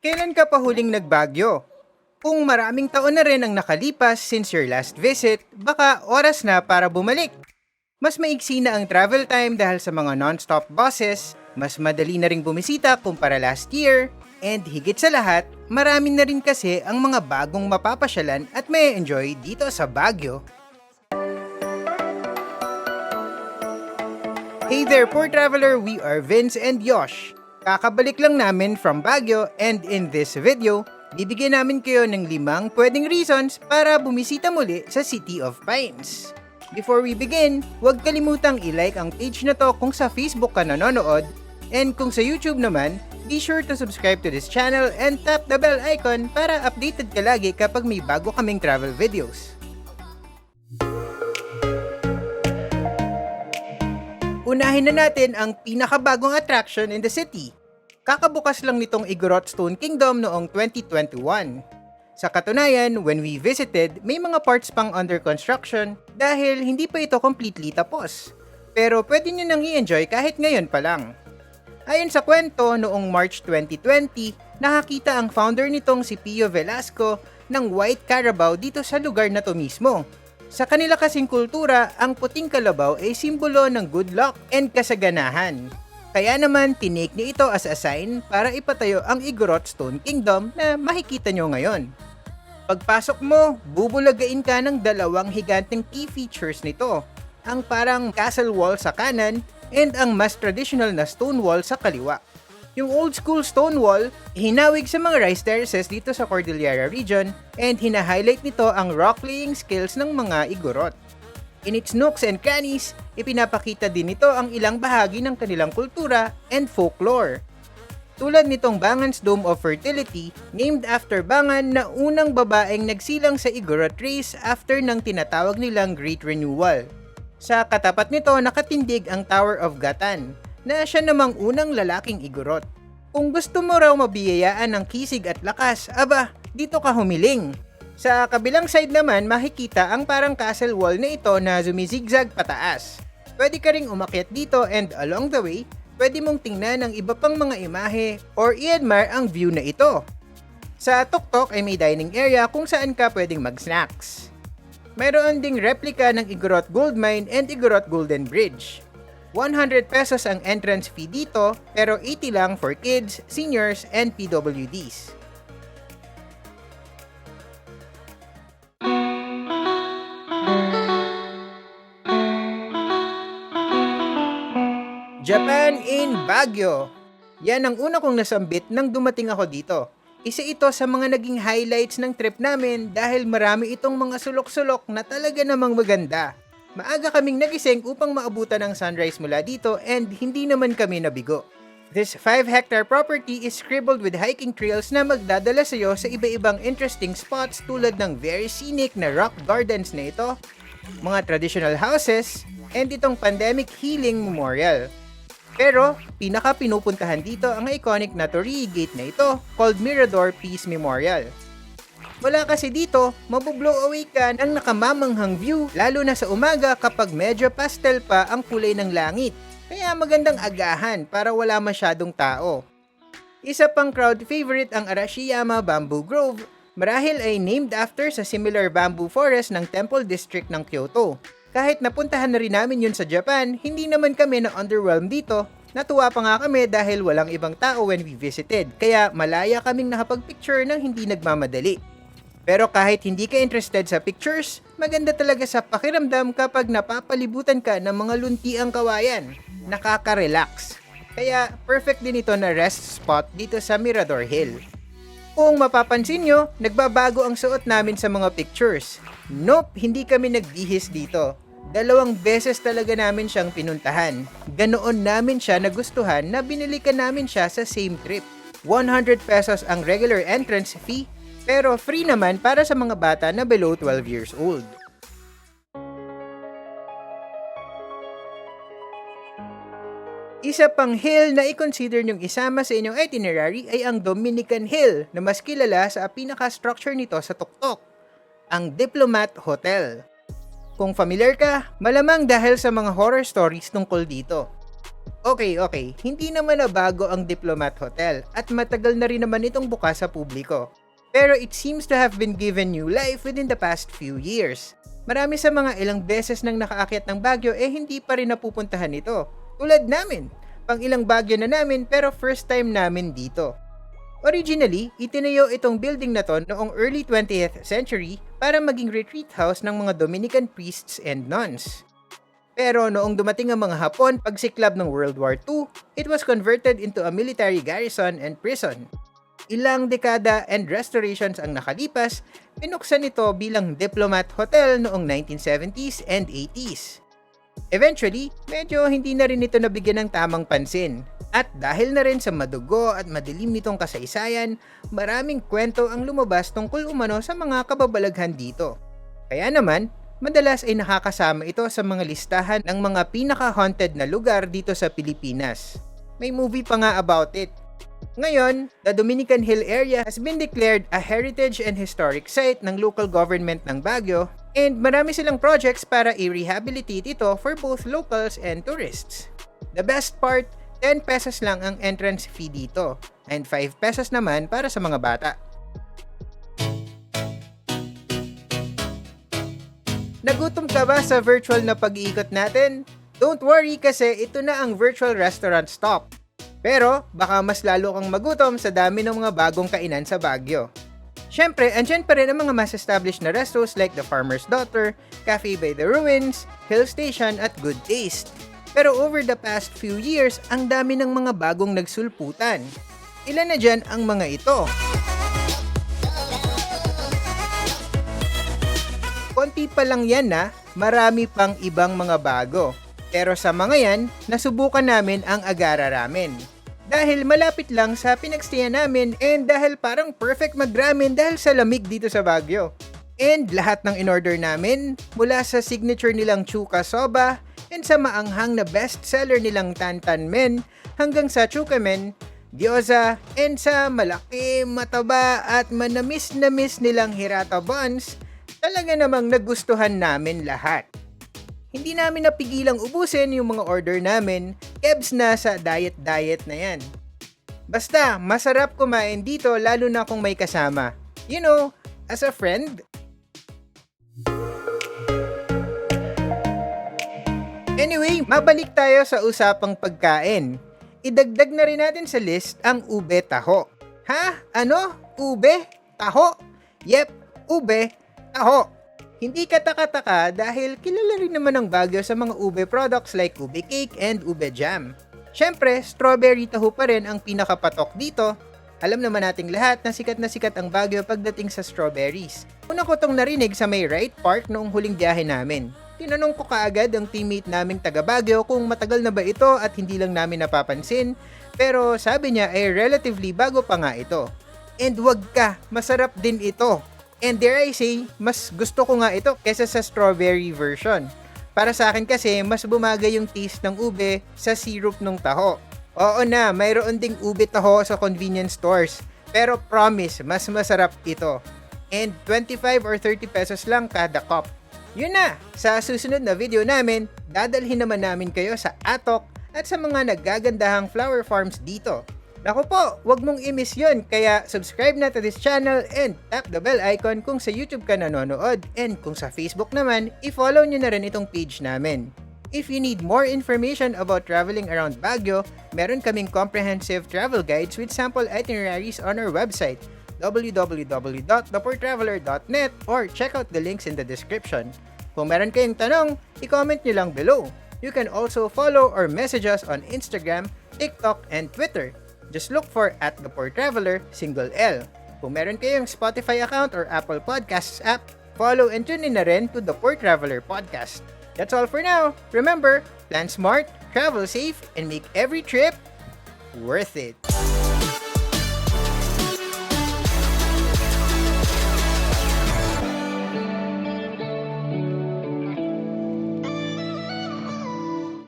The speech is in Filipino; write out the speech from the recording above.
Kailan ka pa huling nagbagyo? Kung maraming taon na rin ang nakalipas since your last visit, baka oras na para bumalik. Mas maiksi na ang travel time dahil sa mga non-stop buses, mas madali na ring bumisita kumpara last year, and higit sa lahat, marami na rin kasi ang mga bagong mapapasyalan at may enjoy dito sa Baguio. Hey there, poor traveler! We are Vince and Yosh. Kakabalik lang namin from Baguio and in this video, bibigyan namin kayo ng 5 pwedeng reasons para bumisita muli sa City of Pines. Before we begin, huwag kalimutang i-like ang page na to kung sa Facebook ka nanonood, and kung sa YouTube naman, be sure to subscribe to this channel and tap the bell icon para updated ka lagi kapag may bago kaming travel videos. Unahin na natin ang pinakabagong attraction in the city. Kakabukas lang nitong Igorot Stone Kingdom noong 2021. Sa katunayan, when we visited, may mga parts pang under construction dahil hindi pa ito completely tapos. Pero pwede nyo nang i-enjoy kahit ngayon pa lang. Ayon sa kwento, noong March 2020, nakakita ang founder nitong si Pio Velasco ng White Carabao dito sa lugar na to mismo. Sa kanila kasing kultura, ang puting kalabaw ay simbolo ng good luck and kasaganahan. Kaya naman, tinake niya ito as a sign para ipatayo ang Igorot Stone Kingdom na makikita nyo ngayon. Pagpasok mo, bubulagain ka ng 2 higanteng key features nito. Ang parang castle wall sa kanan and ang mas traditional na stone wall sa kaliwa. Yung old school stone wall, hinawig sa mga rice terraces dito sa Cordillera region and hina-highlight nito ang rock-laying skills ng mga Igorot. In its nooks and crannies, ipinapakita din nito ang ilang bahagi ng kanilang kultura and folklore. Tulad nitong Bangan's Dome of Fertility, named after Bangan na unang babaeng nagsilang sa Igorot race after ng tinatawag nilang Great Renewal. Sa katapat nito nakatindig ang Tower of Gatan, na siya namang unang lalaking Igorot. Kung gusto mo raw mabiyayaan ng kisig at lakas, aba, dito ka humiling. Sa kabilang side naman, makikita ang parang castle wall na ito na zumizigzag pataas. Pwede ka ring umakyat dito and along the way, pwede mong tingnan ang iba pang mga imahe or i-admire ang view na ito. Sa tuktok ay may dining area kung saan ka pwedeng mag-snacks. Mayroon ding replika ng Igorot Gold Mine and Igorot Golden Bridge. 100 pesos ang entrance fee dito, pero 80 lang for kids, seniors, and PWDs. Japan in Baguio. Yan ang una kong nasambit nang dumating ako dito. Isa ito sa mga naging highlights ng trip namin dahil marami itong mga sulok-sulok na talaga namang maganda. Maaga kaming nagising upang maabutan ang sunrise mula dito and hindi naman kami nabigo. This 5-hectare property is scribbled with hiking trails na magdadala sa iyo sa iba-ibang interesting spots tulad ng very scenic na rock gardens na ito, mga traditional houses, and itong pandemic healing memorial. Pero, pinaka-pinupuntahan dito ang iconic na Torii Gate na ito called Mirador Peace Memorial. Wala kasi dito, mabublow away ka ng nakamamanghang view lalo na sa umaga kapag medyo pastel pa ang kulay ng langit. Kaya magandang agahan para wala masyadong tao. Isa pang crowd favorite ang Arashiyama Bamboo Grove, marahil ay named after sa similar bamboo forest ng Temple District ng Kyoto. Kahit napuntahan na rin namin yun sa Japan, hindi naman kami na-underwhelmed dito. Natuwa pa nga kami dahil walang ibang tao when we visited, kaya malaya kaming nakapag-picture ng hindi nagmamadali. Pero kahit hindi ka interested sa pictures, maganda talaga sa pakiramdam kapag napapalibutan ka ng mga luntiang kawayan. Nakaka-relax. Kaya perfect din ito na rest spot dito sa Mirador Hill. Kung mapapansin nyo, nagbabago ang suot namin sa mga pictures. Nope, hindi kami nagbihis dito. 2 beses talaga namin siyang pinuntahan. Ganoon namin siya nagustuhan na binilikan namin siya sa same trip. 100 pesos ang regular entrance fee, pero free naman para sa mga bata na below 12 years old. Isa pang hill na i-consider nyong isama sa inyong itinerary ay ang Dominican Hill na mas kilala sa pinaka-structure nito sa tuktok, ang Diplomat Hotel. Kung familiar ka, malamang dahil sa mga horror stories tungkol dito. Okay. Hindi naman na bago ang Diplomat Hotel at matagal na rin naman itong bukas sa publiko. Pero it seems to have been given new life within the past few years. Marami sa mga ilang beses nang nakaakyat ng Baguio hindi pa rin napupuntahan ito. Tulad namin, pang ilang Baguio na namin pero first time namin dito. Originally, itinayo itong building na to noong early 20th century para maging retreat house ng mga Dominican priests and nuns. Pero noong dumating ang mga Hapon pagsiklab ng World War II, it was converted into a military garrison and prison. Ilang dekada and restorations ang nakalipas, pinuksan ito bilang Diplomat Hotel noong 1970s and 80s. Eventually, medyo hindi na rin ito nabigyan ng tamang pansin. At dahil na rin sa madugo at madilim nitong kasaysayan, maraming kwento ang lumabas tungkol umano sa mga kababalaghan dito. Kaya naman, madalas ay nakakasama ito sa mga listahan ng mga pinaka-haunted na lugar dito sa Pilipinas. May movie pa nga about it. Ngayon, the Dominican Hill area has been declared a heritage and historic site ng local government ng Baguio and marami silang projects para i-rehabilitate ito for both locals and tourists. The best part, 10 pesos lang ang entrance fee dito and 5 pesos naman para sa mga bata. Nagutom ka ba sa virtual na pag-iikot natin? Don't worry kasi ito na ang virtual restaurant stop. Pero baka mas lalo kang magutom sa dami ng mga bagong kainan sa Baguio. Syempre, andyan pa rin ang mga mas established na restos like The Farmer's Daughter, Cafe by the Ruins, Hill Station at Good Taste. Pero over the past few years, ang dami ng mga bagong nagsulputan. Ilan na dyan ang mga ito? Konti pa lang yan na, marami pang ibang mga bago. Pero sa mga yan, nasubukan namin ang Agara Ramen. Dahil malapit lang sa pinagstayan namin and dahil parang perfect mag-ramen dahil sa lamig dito sa Baguio. And lahat ng in-order namin, mula sa signature nilang Chuka Soba and sa maanghang na bestseller nilang Tantan Men hanggang sa Chuka Men, Gyoza, and sa malaki, mataba at manamis-namis nilang Hirata Buns, talaga namang nagustuhan namin lahat. Hindi namin napigilang ubusin yung mga order namin, kebs na sa diet na yan. Basta, masarap kumain dito lalo na kung may kasama. You know, as a friend. Anyway, mabalik tayo sa usapang pagkain. Idagdag na rin natin sa list ang ube taho. Ha? Ano? Ube? Taho? Yep, ube, taho. Hindi ka taka-taka dahil kilala rin naman ang Baguio sa mga ube products like ube cake and ube jam. Syempre, strawberry taho pa rin ang pinakapatok dito. Alam naman nating lahat na sikat ang Baguio pagdating sa strawberries. Una ko tong narinig sa may Wright Park noong huling biyahe namin. Tinanong ko kaagad ang teammate naming taga Baguio kung matagal na ba ito at hindi lang namin napapansin. Pero sabi niya ay relatively bago pa nga ito. And wag ka, masarap din ito. And dare I say, mas gusto ko nga ito kesa sa strawberry version. Para sa akin kasi, mas bumagay yung taste ng ube sa syrup ng taho. Oo na, mayroon ding ube taho sa convenience stores. Pero promise, mas masarap ito. And 25 or 30 pesos lang kada cup. Yun na, sa susunod na video namin, dadalhin naman namin kayo sa Atok at sa mga naggagandahang flower farms dito. Naku po, wag mong i-miss yun, kaya subscribe na to this channel and tap the bell icon kung sa YouTube ka nanonood and kung sa Facebook naman, i-follow nyo na rin itong page namin. If you need more information about traveling around Baguio, meron kaming comprehensive travel guides with sample itineraries on our website, www.thepoortraveler.net, or check out the links in the description. Kung meron kayong tanong, i-comment nyo lang below. You can also follow or message us on Instagram, TikTok, and Twitter. Just look for @thepoortraveler, single L. Kung meron kayong Spotify account or Apple Podcasts app, follow and tune in na rin to the Poor Traveler Podcast. That's all for now. Remember, plan smart, travel safe, and make every trip worth it.